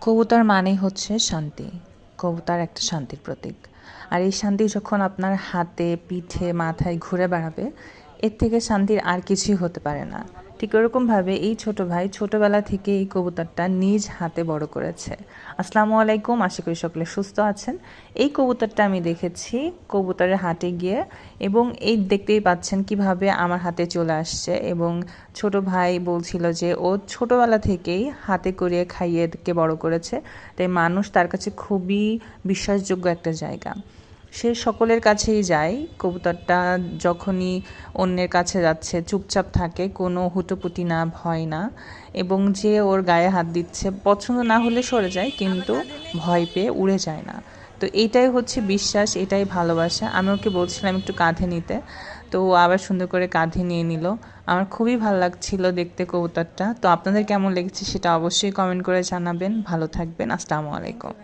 কবুতর মানেই হচ্ছে শান্তি। কবুতর একটা শান্তির প্রতীক। আর এই শান্তি যখন আপনার হাতে, পিঠে, মাথায় ঘুরে বেড়াবে, এর থেকে শান্তির আর কিছুই হতে পারে না। ঠিক ওরকমভাবে এই ছোট ভাই ছোটবেলা থেকে এই কবুতরটা নিজ হাতে বড় করেছে। আসসালামু আলাইকুম, আশা করি সকলে সুস্থ আছেন। এই কবুতরটা আমি দেখেছি কবুতরের হাটে গিয়ে, এবং এই দেখতেই পাচ্ছেন কিভাবে আমার হাতে চলে আসছে। এবং ছোট ভাই বলছিল যে ও ছোটবেলা থেকেই হাতে করিয়ে খাইয়ে কে বড় করেছে, তাই মানুষ তার কাছে খুবই বিশ্বাসযোগ্য একটা জায়গা। সে সকলের কাছেই যায়। কবুতরটা যখনই অন্যের কাছে যাচ্ছে চুপচাপ থাকে, কোনো হুটোপুটি না, ভয় না। এবং যে ওর গায়ে হাত দিচ্ছে পছন্দ না হলে সরে যায়, কিন্তু ভয় পেয়ে উড়ে যায় না। তো এইটাই হচ্ছে বিশ্বাস, এটাই ভালোবাসা। আমি ওকে বলছিলাম একটু কাঁধে নিতে, তো ও আবার সুন্দর করে কাঁধে নিয়ে নিল। আমার খুবই ভালো লাগছিল দেখতে কবুতরটা। তো আপনাদের কেমন লেগেছে সেটা অবশ্যই কমেন্ট করে জানাবেন। ভালো থাকবেন। আসসালামু আলাইকুম।